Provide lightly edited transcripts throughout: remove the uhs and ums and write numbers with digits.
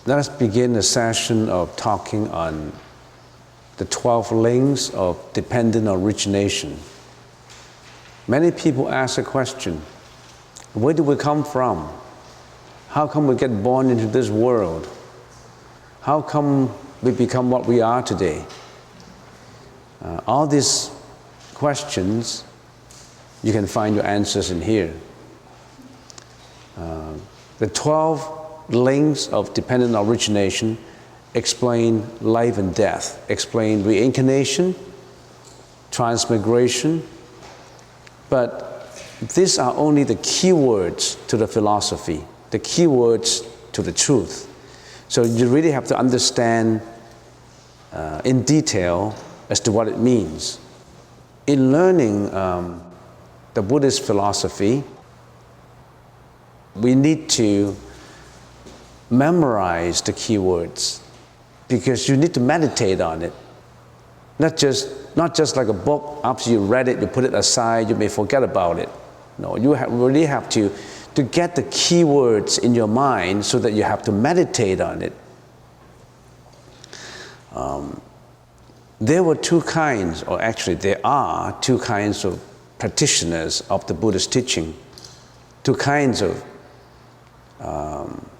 Let us begin a session of talking on the 12 links of dependent origination. Many people ask a question, where do we come from? How come we get born into this world? How come we become what we are today? All these questions, you can find your answers in here. The 12 links of dependent origination explain life and death, explain reincarnation, transmigration, but these are only the keywords to the philosophy, the keywords to the truth. So you really have to understand in detail as to what it means. In learning the Buddhist philosophy, we need to memorize the keywords because you need to meditate on it. Not just like a book, after you read it, you put it aside, you may forget about it. No, you really have to get the keywords in your mind so that you have to meditate on it. There were two kinds, or actually there are two kinds of practitioners of the Buddhist teaching. Two kinds of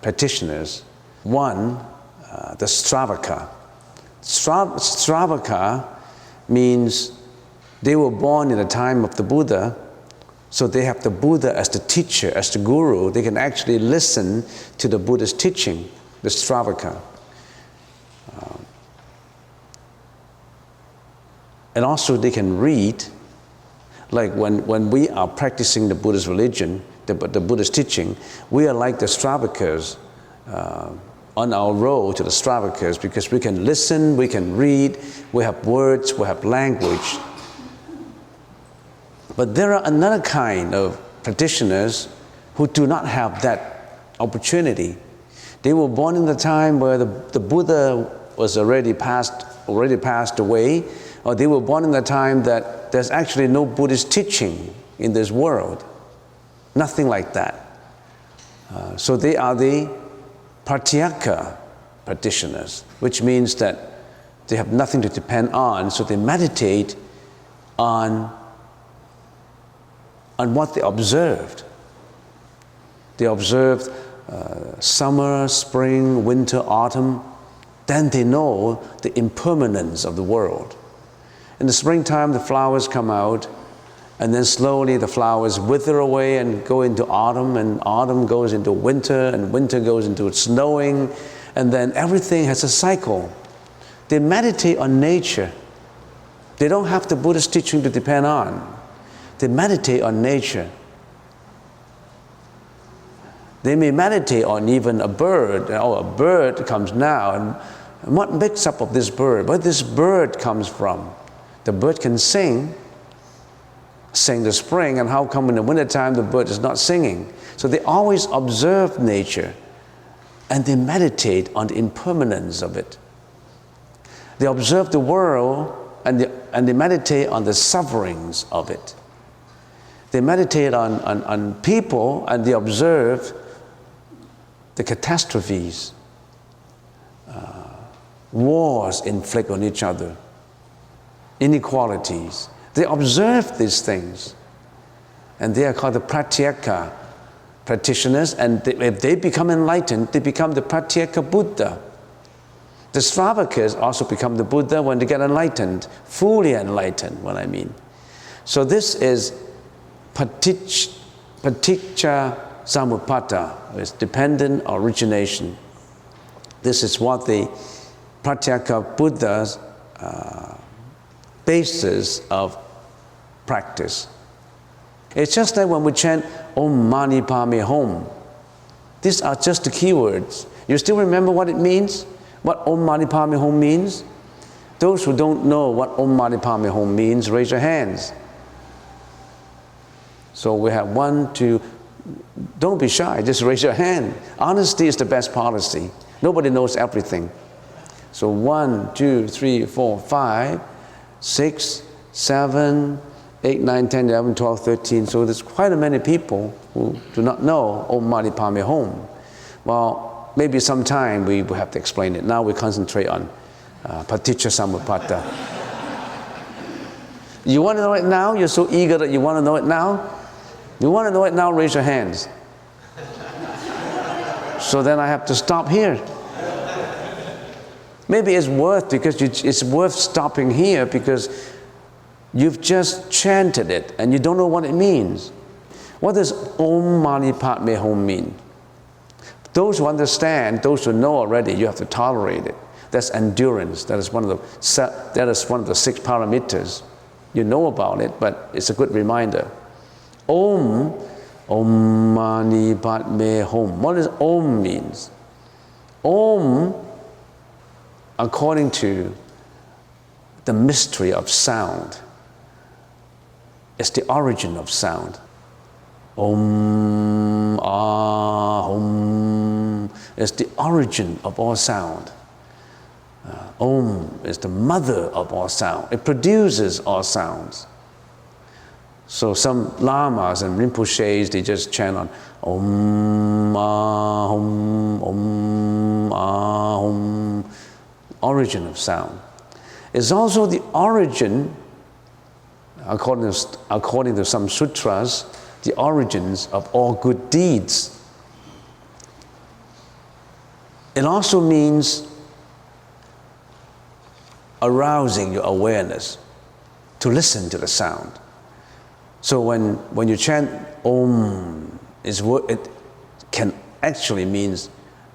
practitioners. One, the Stravaka. Stravaka means they were born in the time of the Buddha, so they have the Buddha as the teacher, as the guru. They can actually listen to the Buddha's teaching, the Stravaka. And also they can read, like when we are practicing the Buddhist religion, the Buddhist teaching, we are like the Stravakas on our road to the Stravakas because we can listen, we can read, we have words, we have language. But there are another kind of practitioners who do not have that opportunity. They were born in the time where the Buddha was already passed away, or they were born in the time that there's actually no Buddhist teaching in this world. Nothing like that. So they are the pratyeka practitioners, which means that they have nothing to depend on, so they meditate on what they observed. They observed summer, spring, winter, autumn. Then they know the impermanence of the world. In the springtime, the flowers come out, and then slowly the flowers wither away and go into autumn, and autumn goes into winter, and winter goes into snowing, and then everything has a cycle. They meditate on nature. They don't have the Buddhist teaching to depend on. They meditate on nature. They may meditate on even a bird. Oh, a bird comes now, and what makes up of this bird? Where this bird comes from? The bird can sing the spring, and how come in the wintertime the bird is not singing? So they always observe nature, and they meditate on the impermanence of it. They observe the world, and they meditate on the sufferings of it. They meditate on people, and they observe the catastrophes, wars inflict on each other, inequalities. They observe these things, and they are called the pratyeka practitioners, and if they become enlightened, they become the pratyeka Buddha. The Stravakas also become the Buddha when they get enlightened, fully enlightened, what I mean. So this is paticca samuppada, is dependent origination. This is what the pratyeka Buddha's basis of practice. It's just like when we chant Om Mani Padme Hum. These are just the keywords. You still remember what it means? What Om Mani Padme Hum means? Those who don't know what Om Mani Padme Hum means, raise your hands. So we have 1, 2, don't be shy, just raise your hand. Honesty is the best policy. Nobody knows everything. So 1, 2, 3, 4, 5, 6, 7, 8, 9, 10, 11, 12, 13. So there's quite a many people who do not know Om Mani Padme Hum. Well, maybe sometime we will have to explain it. Now we concentrate on Paticca Samuppada. You want to know it now? You're so eager that you want to know it now? You want to know it now? Raise your hands. So then I have to stop here. Maybe it's worth stopping here because you've just chanted it and you don't know what it means. What does Om Mani Padme Hum mean? Those who understand, those who know already, you have to tolerate it. That's endurance. That is one of the 6 parameters. You know about it, but it's a good reminder. Om Mani Padme Hum. What does Om means? Om, according to the mystery of sound, is the origin of sound. Om, Hum is the origin of all sound. Om is the mother of all sound. It produces all sounds. So some lamas and rinpoches, they just chant on Om, Hum, Om, Hum, origin of sound. It's also the origin, according to some sutras, the origins of all good deeds. It also means arousing your awareness to listen to the sound. So when you chant Om, it can actually means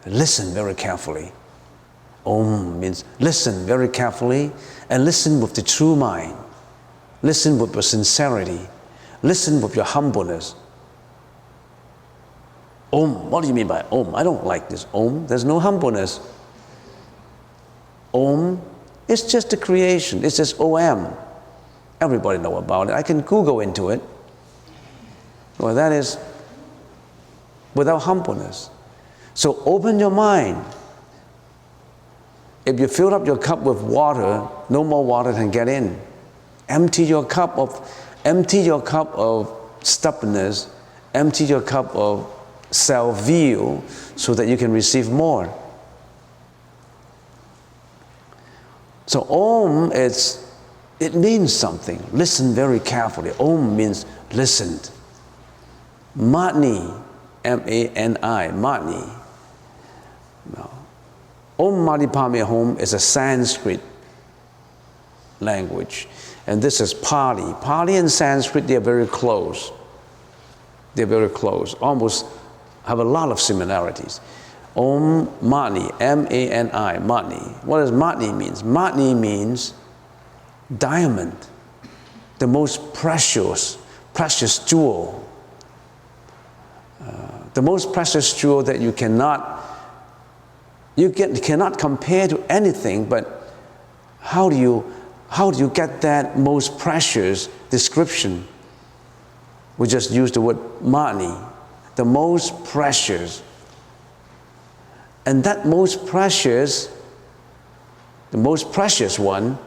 listen very carefully. Om means listen very carefully and listen with the true mind. Listen with your sincerity. Listen with your humbleness. Om, what do you mean by Om? I don't like this Om. There's no humbleness. Om, it's just a creation. It's just OM. Everybody know about it. I can Google into it. Well, that is without humbleness. So open your mind. If you fill up your cup with water, no more water can get in. Empty your cup of stubbornness, empty your cup of self-view so that you can receive more. So Om, it means something. Listen very carefully. Om means listened. Mani, M-A-N-I, Mani. No. Om Mani Padme Hum is a Sanskrit language. And this is Pali. Pali and Sanskrit, they are very close. They're very close, almost have a lot of similarities. Om Mani, M-A-N-I, Mani. What does Mani means? Mani means diamond, the most precious jewel. The most precious jewel that you cannot compare to anything, but how do you get that most precious description? We just use the word Mani, the most precious. And that most precious, the most precious one,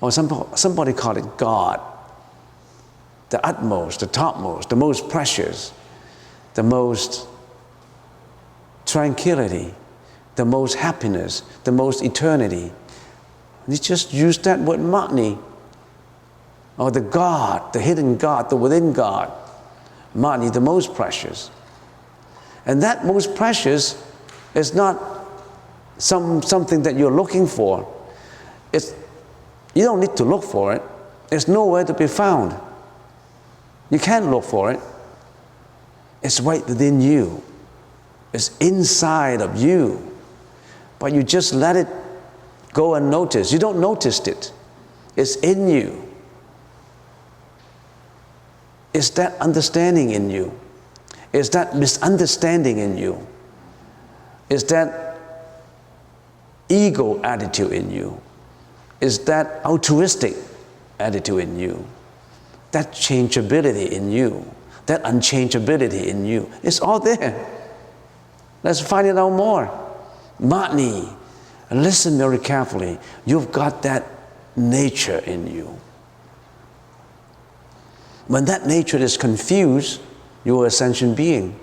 or somebody called it God, the utmost, the topmost, the most precious, the most tranquility, the most happiness, the most eternity. You just use that word Mani, or the God, the hidden God, the within God. Mani, the most precious. And that most precious is not something that you're looking for. You don't need to look for it. It's nowhere to be found. You can't look for it. It's right within you. It's inside of you. But you just let it go unnoticed. You don't notice it. It's in you. Is that understanding in you? Is that misunderstanding in you? Is that ego attitude in you? Is that altruistic attitude in you? That changeability in you? That unchangeability in you? It's all there. Let's find it out more. Mani, listen very carefully. You've got that nature in you. When that nature is confused, you're an ascension being.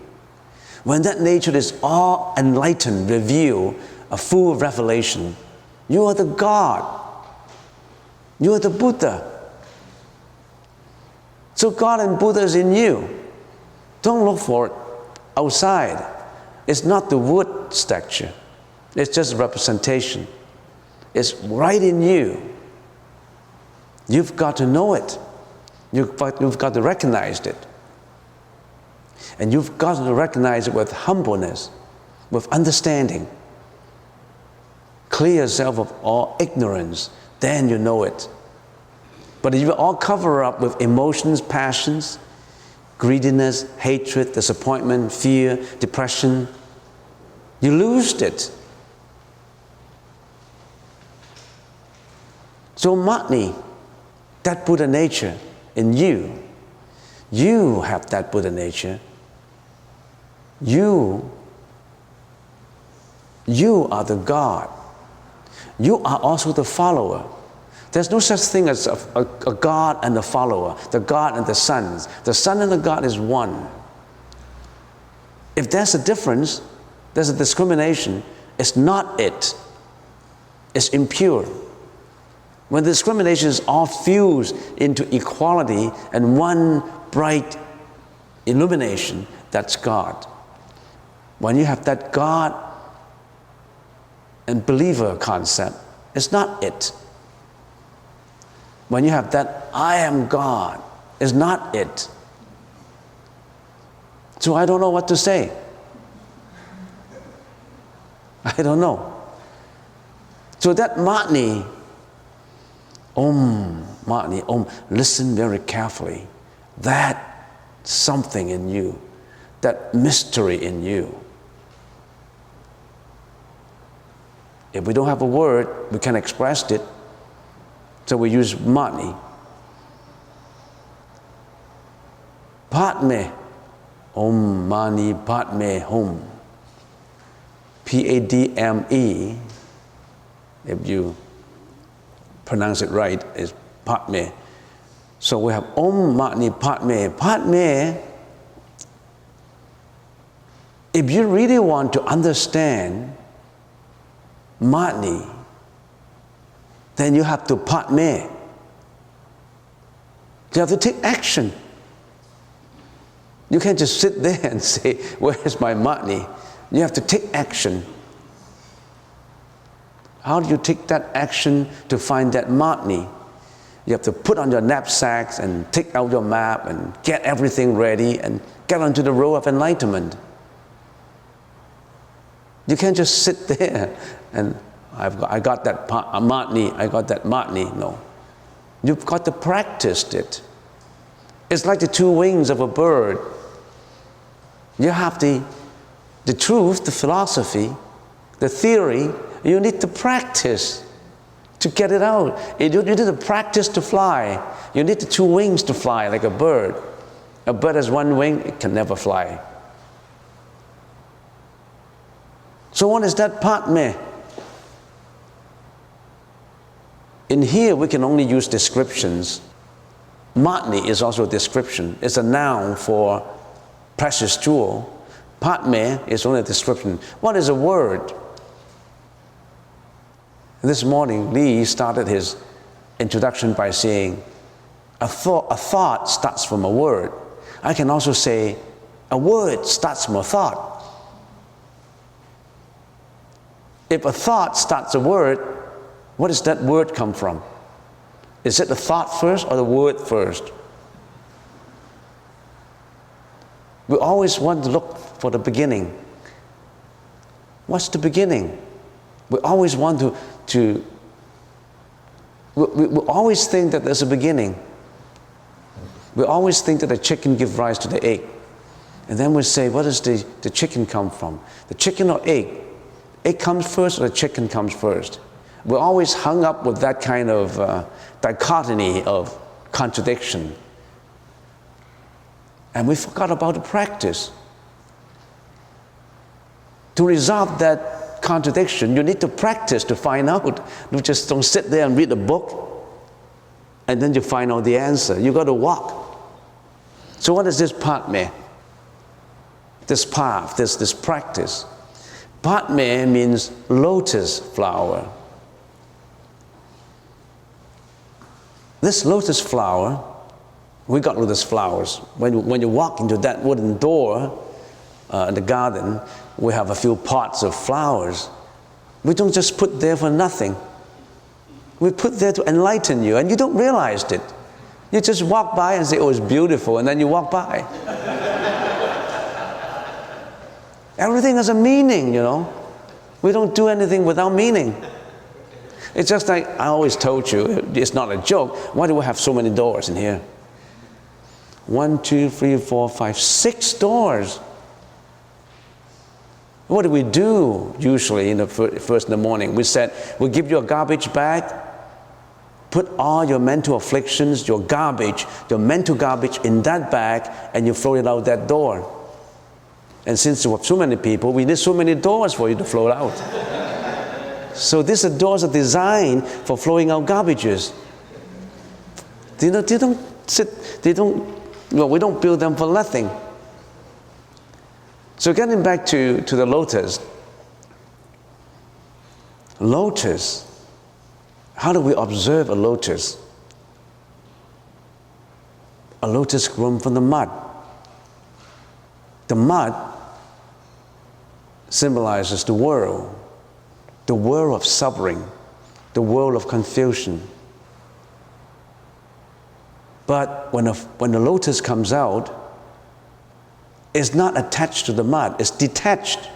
When that nature is all enlightened, revealed, a full revelation, you are the God. You are the Buddha. So God and Buddha is in you. Don't look for it outside. It's not the wood statue. It's just a representation. It's right in you. You've got to know it. You've got to recognize it. And you've got to recognize it with humbleness, with understanding. Clear yourself of all ignorance, then you know it. But if you all cover up with emotions, passions, greediness, hatred, disappointment, fear, depression, you lose it. So Matni, that Buddha nature in you, you have that Buddha nature. You are the God. You are also the follower. There's no such thing as a God and a follower, the God and the sons. The Son and the God is one. If there's a difference, there's a discrimination, it's not it. It's impure. When the discrimination is all fused into equality and one bright illumination, that's God. When you have that God and believer concept, it's not it. When you have that I am God, it's not it. So I don't know what to say. I don't know. So that Matni, Matni, listen very carefully. That something in you, that mystery in you. If we don't have a word, we can express it. So we use Matni. Padme, Mani Padme Hum. Padme, if you pronounce it right, is Padme. So we have Mani Padme. Padme, if you really want to understand Matni, then you have to Padme. You have to take action. You can't just sit there and say, where is my Matni? You have to take action. How do you take that action to find that Matni? You have to put on your knapsacks and take out your map and get everything ready and get onto the road of enlightenment. You can't just sit there and I got that Matni, I got that Matni. No. You've got to practice it. It's like the two wings of a bird. You have the truth, the philosophy, the theory. You need to practice to get it out. You need to practice to fly. You need the two wings to fly like a bird. A bird has one wing, it can never fly. So what is that Padme? In here, we can only use descriptions. Matni is also a description. It's a noun for precious jewel. Padme is only a description. What is a word? This morning, Lee started his introduction by saying, a thought starts from a word. I can also say, a word starts from a thought. If a thought starts a word, what does that word come from? Is it the thought first or the word first? We always want to look for the beginning. What's the beginning? We always want we always think that there's a beginning. We always think that the chicken gives rise to the egg. And then we say, what does the chicken come from? The chicken or egg? Egg comes first or the chicken comes first? We're always hung up with that kind of dichotomy of contradiction. And we forgot about the practice. To resolve that contradiction, you need to practice to find out. You just don't sit there and read a book and then you find out the answer. You got to walk. So what is this Padme? this path, this practice. Padme means lotus flower. This lotus flower, we got lotus flowers. When you walk into that wooden door in the garden, we have a few pots of flowers. We don't just put there for nothing. We put there to enlighten you, and you don't realize it. You just walk by and say, oh, it's beautiful, and then you walk by. Everything has a meaning, you know. We don't do anything without meaning. It's just like I always told you, it's not a joke. Why do we have so many doors in here? 1, 2, 3, 4, 5, 6 doors. What do we do usually in the first in the morning? We said, we'll give you a garbage bag, put all your mental afflictions, your garbage, your mental garbage in that bag, and you throw it out that door. And since you have so many people, we need so many doors for you to float out. So these doors are designed for flowing out garbages. We don't build them for nothing. So getting back to the lotus. Lotus, how do we observe a lotus? A lotus grown from the mud. The mud symbolizes the world of suffering, the world of confusion. But when the lotus comes out, it's not attached to the mud, it's detached.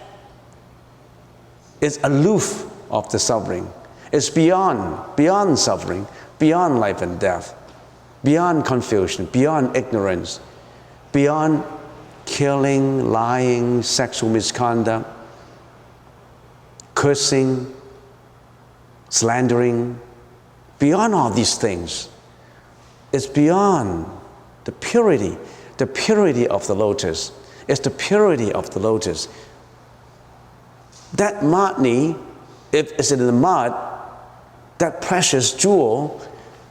It's aloof of the suffering. It's beyond suffering, beyond life and death, beyond confusion, beyond ignorance, beyond killing, lying, sexual misconduct, cursing, slandering, beyond all these things. It's beyond the purity of the lotus. It's the purity of the lotus. That matni, if it's in the mud, that precious jewel,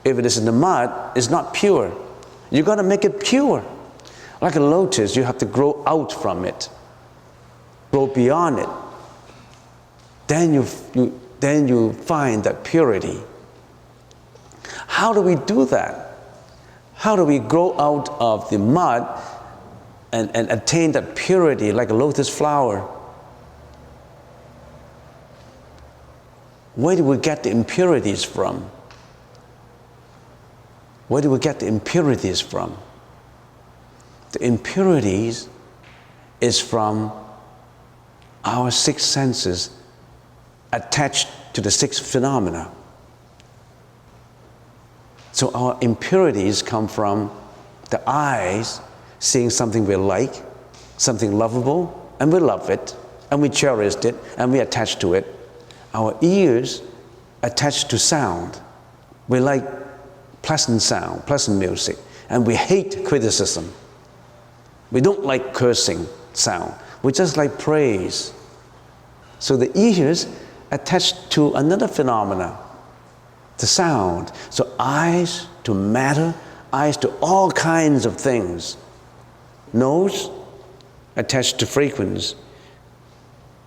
if it is in the mud, is not pure. You got to make it pure. Like a lotus, you have to grow out from it, grow beyond it. Then you find that purity. How do we do that? How do we grow out of the mud and attain that purity like a lotus flower? Where do we get the impurities from? Where do we get the impurities from? The impurities is from our 6 senses attached to the 6 phenomena. So our impurities come from the eyes seeing something we like, something lovable, and we love it, and we cherish it, and we attach to it. Our ears attach to sound. We like pleasant sound, pleasant music, and we hate criticism. We don't like cursing sound. We just like praise. So the ears attached to another phenomena, the sound. So eyes to matter, eyes to all kinds of things. Nose attached to fragrance,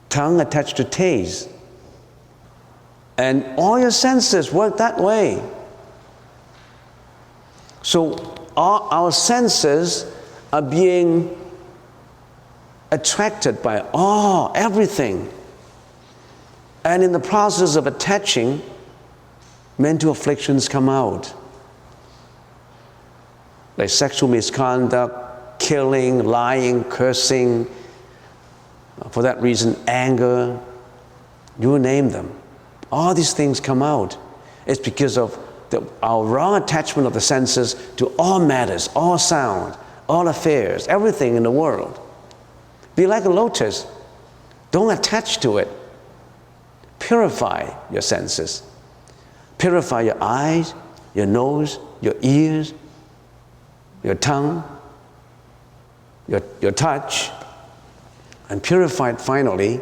tongue attached to taste. And all your senses work that way. So all our senses are being attracted by everything. And in the process of attaching, mental afflictions come out. Like sexual misconduct, killing, lying, cursing. For that reason, anger, you name them. All these things come out. It's because of our wrong attachment of the senses to all matters, all sound, all affairs, everything in the world. Be like a lotus. Don't attach to it. Purify your senses. Purify your eyes, your nose, your ears, your tongue, your touch, and purify finally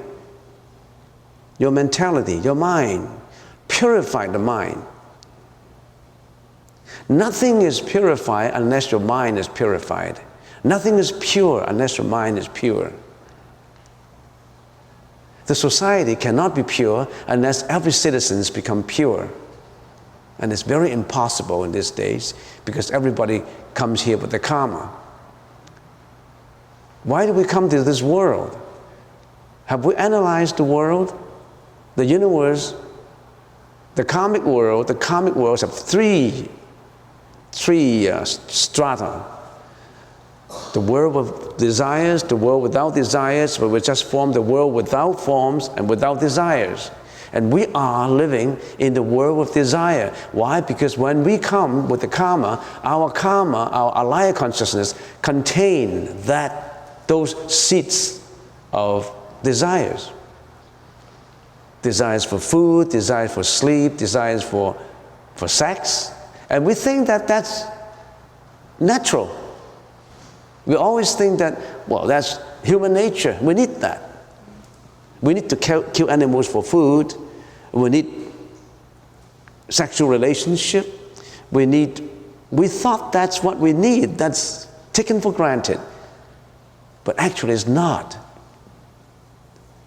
your mentality, your mind. Purify the mind. Nothing is purified unless your mind is purified. Nothing is pure unless your mind is pure. The society cannot be pure unless every citizen becomes pure. And it's very impossible in these days because everybody comes here with the karma. Why do we come to this world? Have we analyzed the world, the universe, the karmic world? The karmic worlds have three strata. The world of desires, the world without desires, but we just form the world without forms and without desires. And we are living in the world of desire. Why? Because when we come with the karma, our alaya consciousness contain those seeds of desires. Desires for food, desires for sleep, desires for sex. And we think that that's natural. We always think that, well, that's human nature. We need that. We need to kill animals for food. We need sexual relationship. We thought that's what we need. That's taken for granted. But actually it's not.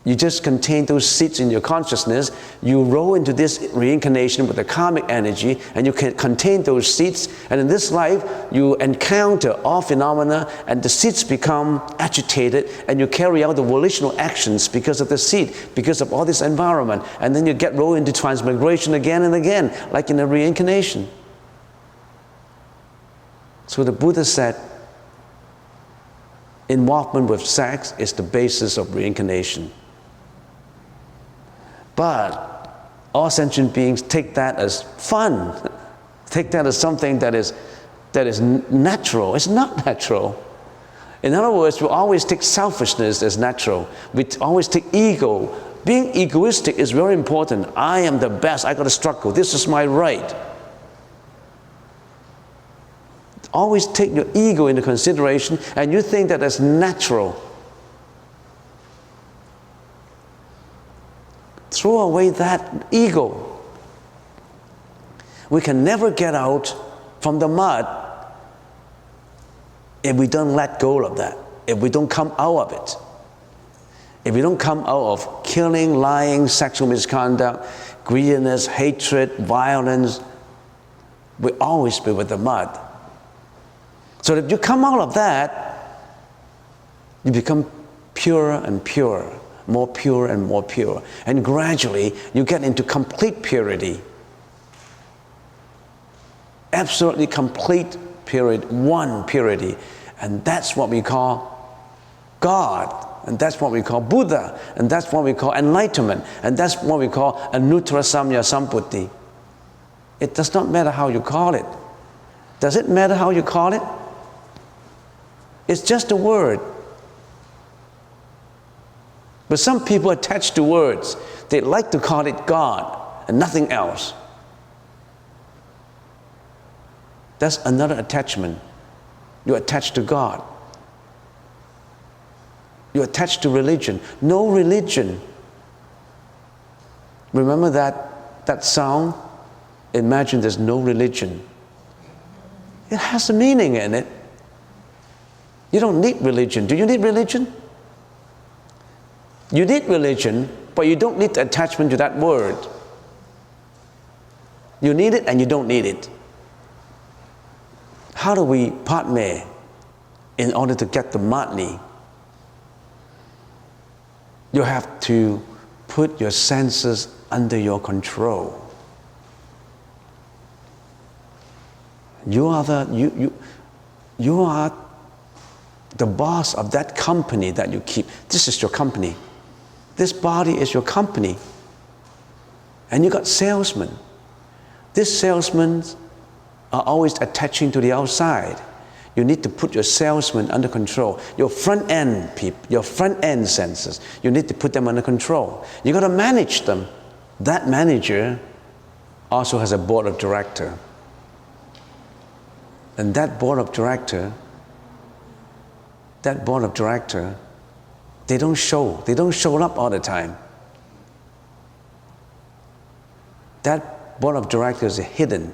You just contain those seeds in your consciousness. You roll into this reincarnation with the karmic energy, and you can contain those seeds. And in this life, you encounter all phenomena, and the seeds become agitated, and you carry out the volitional actions because of the seed, because of all this environment. And then you get rolled into transmigration again and again, like in a reincarnation. So the Buddha said, involvement with sex is the basis of reincarnation. But all sentient beings take that as fun, take that as something that is natural. It's not natural. In other words, we always take selfishness as natural. We always take ego. Being egoistic is very important. I am the best, I got to struggle, this is my right. Always take your ego into consideration, and you think that that's natural. Throw away that ego. We can never get out from the mud if we don't let go of that, if we don't come out of it. If we don't come out of killing, lying, sexual misconduct, greediness, hatred, violence, we always be with the mud. So if you come out of that, you become purer and purer, more pure and more pure. And gradually, you get into complete purity. Absolutely complete purity, one purity. And that's what we call God. And that's what we call Buddha. And that's what we call enlightenment. And that's what we call Anuttara Samya Sambuddhi. It does not matter how you call it. Does it matter how you call it? It's just a word. But some people attach to words. They like to call it God and nothing else. That's another attachment. You attach to God. You attach to religion. No religion. Remember that sound? Imagine there's no religion. It has a meaning in it. You don't need religion. Do you need religion? You need religion, but you don't need the attachment to that word. You need it and you don't need it. How do we partner in order to get the money? You have to put your senses under your control. You are the boss of that company that you keep. This is your company. This body is your company. And you got salesmen. These salesmen are always attaching to the outside. You need to put your salesman under control. Your front end people, your front end senses, you need to put them under control. You got to manage them. That manager also has a board of director. And that board of director, they don't show up all the time. That board of directors is hidden.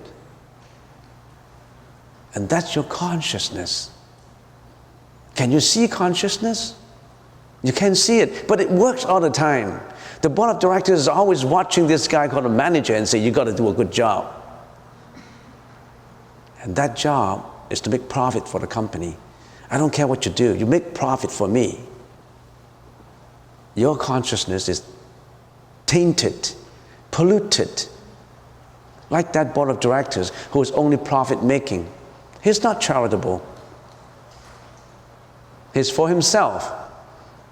And that's your consciousness. Can you see consciousness? You can't see it, but it works all the time. The board of directors is always watching this guy called a manager and say, you got to do a good job. And that job is to make profit for the company. I don't care what you do, you make profit for me. Your consciousness is tainted, polluted, like that board of directors who is only profit making. He's not charitable. He's for himself,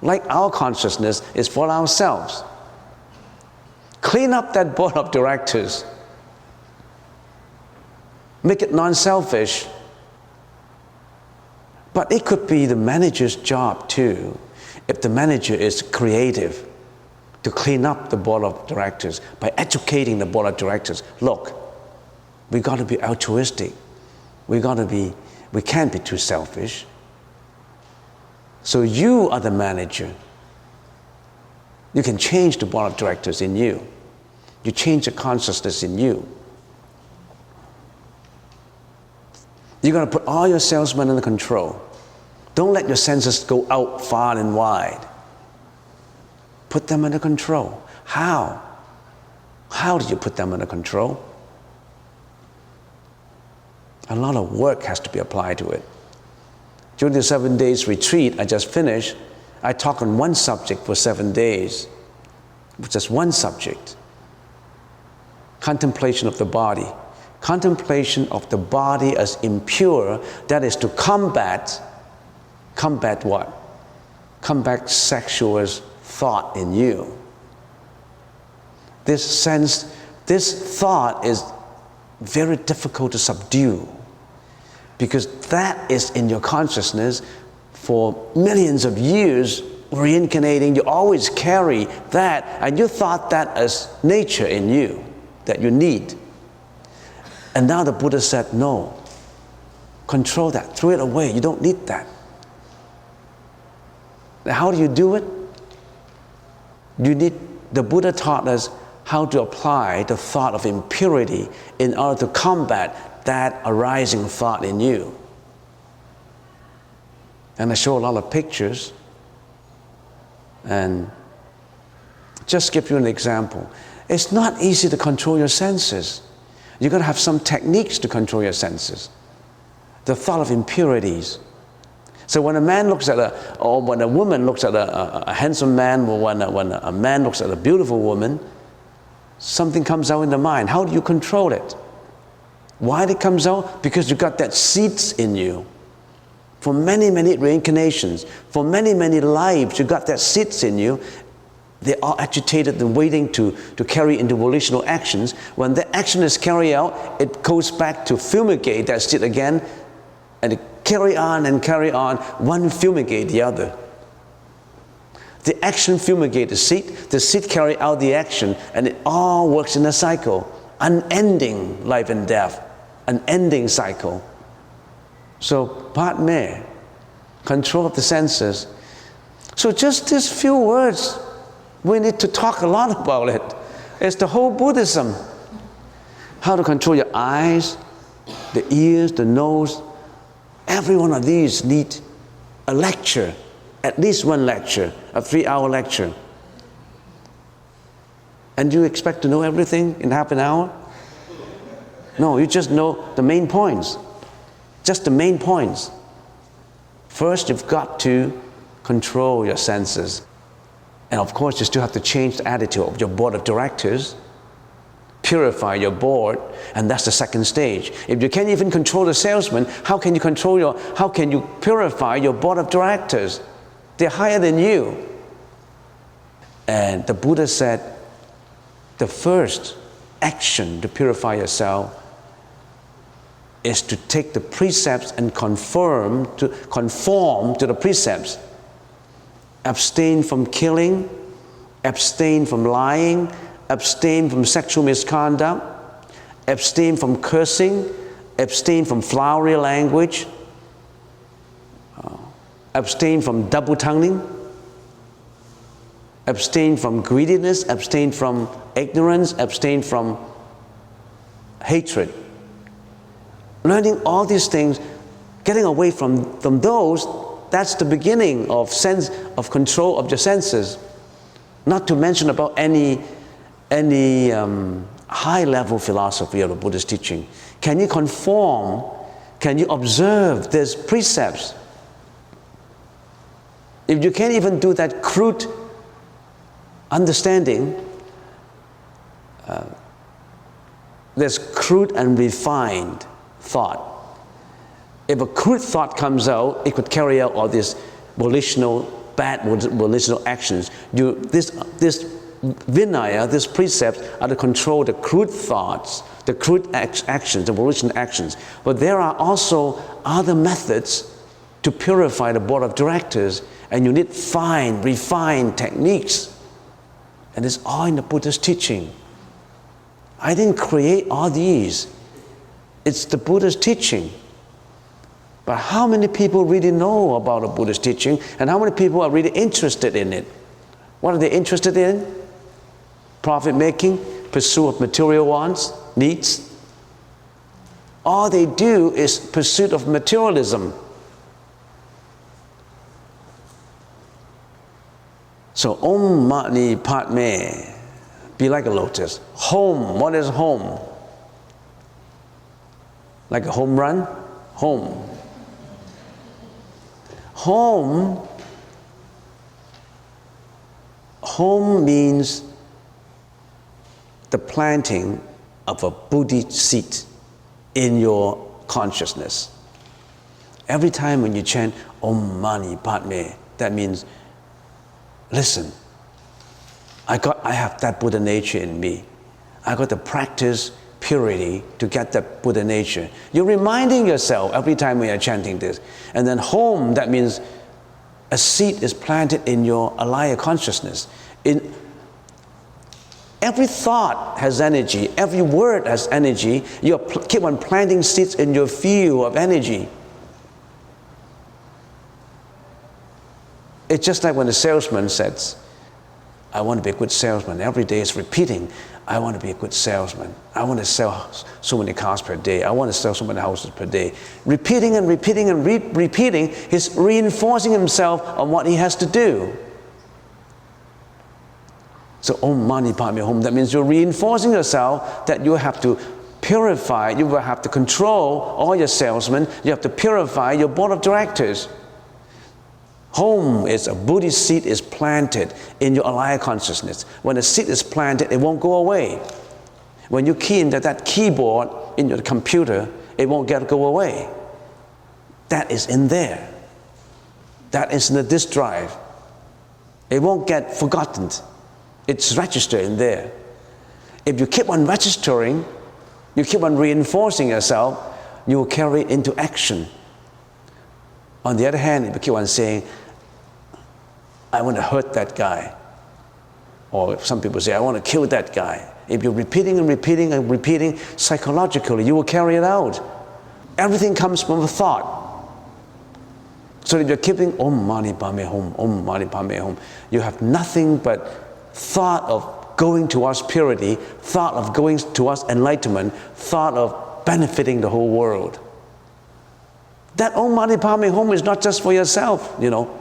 like our consciousness is for ourselves. Clean up that board of directors. Make it non-selfish. But it could be the manager's job too, if the manager is creative, to clean up the board of directors by educating the board of directors. Look, we got to be altruistic. We can't be too selfish. So you are the manager. You can change the board of directors in you. You change the consciousness in you. You're going to put all your salesmen under control. Don't let your senses go out far and wide. Put them under control. How? How do you put them under control? A lot of work has to be applied to it. During the 7 days retreat I just finished, I talked on one subject for 7 days. Just one subject. Contemplation of the body. Contemplation of the body as impure, that is to combat what? Combat sexual thought in you. This thought is very difficult to subdue, because that is in your consciousness for millions of years, reincarnating. You always carry that, and you thought that as nature in you, that you need. And now the Buddha said, no, control that, throw it away, you don't need that. Now, how do you do it? The Buddha taught us how to apply the thought of impurity in order to combat that arising thought in you. And I show a lot of pictures, and just give you an example. It's not easy to control your senses. You've got to have some techniques to control your senses. The thought of impurities. So when a man looks at or when a woman looks at a handsome man, or when a man looks at a beautiful woman, something comes out in the mind. How do you control it? Why it comes out? Because you got that seeds in you. For many, many reincarnations, for many, many lives, you got that seeds in you. They are agitated and waiting to carry into volitional actions. When the action is carried out, it goes back to fumigate that seed again, and it carry on, one fumigate the other. The action fumigate the seed carry out the action, and it all works in a cycle, unending life and death, an ending cycle. So, Padme, control of the senses. So just these few words, we need to talk a lot about it. It's the whole Buddhism. How to control your eyes, the ears, the nose. Every one of these need a lecture, at least one lecture, a 3-hour lecture. And you expect to know everything in half an hour? No, you just know the main points. Just the main points. First, you've got to control your senses. And of course, you still have to change the attitude of your board of directors, purify your board, and that's the second stage. If you can't even control the salesman, how can you purify your board of directors? They're higher than you. And the Buddha said, the first action to purify yourself is to take the precepts and conform to the precepts. Abstain from killing, abstain from lying, abstain from sexual misconduct, abstain from cursing, abstain from flowery language, abstain from double-tonguing, abstain from greediness, abstain from ignorance, abstain from hatred. Learning all these things, getting away from those, That's the beginning of sense of control of your senses. Not to mention about any high-level philosophy of the Buddhist teaching. Can you conform? Can you observe these precepts? If you can't even do that crude understanding, there's crude and refined thought. If a crude thought comes out, it could carry out all these bad volitional actions. This Vinaya, these precepts, are to control the crude thoughts, the crude actions, the volitional actions. But there are also other methods to purify the board of directors, and you need fine, refined techniques. And it's all in the Buddhist teaching. I didn't create all these. It's the Buddhist teaching. But how many people really know about the Buddhist teaching, and how many people are really interested in it? What are they interested in? Profit making, pursuit of material wants, needs. All they do is pursuit of materialism. So Om Mani Padme, be like a lotus. Home, what is home? Like a home run? Home. Home means the planting of a Buddhist seed in your consciousness. Every time when you chant Om Mani Padme, that means, listen, I have that Buddha nature in me. I got to practice purity to get that Buddha nature. You're reminding yourself every time when you're chanting this. And then home, that means a seed is planted in your alaya consciousness. Every thought has energy. Every word has energy. You keep on planting seeds in your field of energy. It's just like when the salesman says, I want to be a good salesman. Every day is repeating, I want to be a good salesman. I want to sell so many cars per day. I want to sell so many houses per day. Repeating and repeating and repeating, he's reinforcing himself on what he has to do. So Om Mani Padme Hum, that means you're reinforcing yourself that you have to purify, you will have to control all your salesmen, you have to purify your board of directors. Home is a Buddhist seed is planted in your alaya consciousness. When a seed is planted, it won't go away. When you key into that keyboard in your computer, it won't go away. That is in there. That is in the disk drive. It won't get forgotten. It's registered in there. If you keep on registering, you keep on reinforcing yourself, you will carry it into action. On the other hand, if you keep on saying, I want to hurt that guy, or some people say, I want to kill that guy. If you're repeating and repeating and repeating, psychologically, you will carry it out. Everything comes from a thought. So if you're keeping Om Mani Padme Hum, Om Mani Padme Hum, you have nothing but thought of going towards purity, thought of going towards enlightenment, thought of benefiting the whole world. That Om Mani Padme Hum is not just for yourself, you know.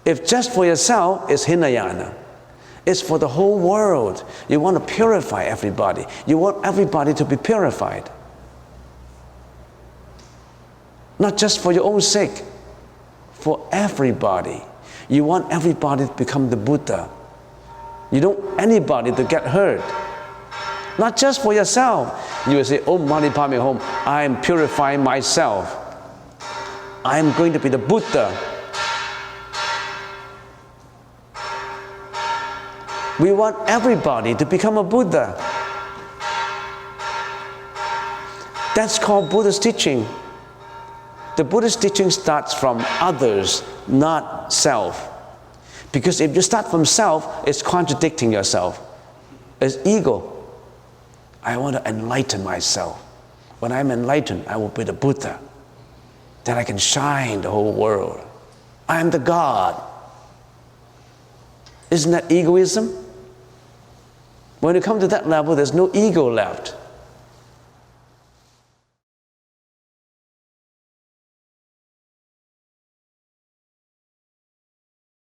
If just for yourself, it's Hinayana. It's for the whole world. You want to purify everybody. You want everybody to be purified. Not just for your own sake, for everybody. You want everybody to become the Buddha. You don't want anybody to get hurt. Not just for yourself. You will say, Om Mani Padme Hum, I am purifying myself. I am going to be the Buddha. We want everybody to become a Buddha. That's called Buddhist teaching. The Buddhist teaching starts from others, not self. Because if you start from self, it's contradicting yourself. It's ego. I want to enlighten myself. When I'm enlightened, I will be the Buddha. Then I can shine the whole world. I am the God. Isn't that egoism? When you come to that level, there's no ego left.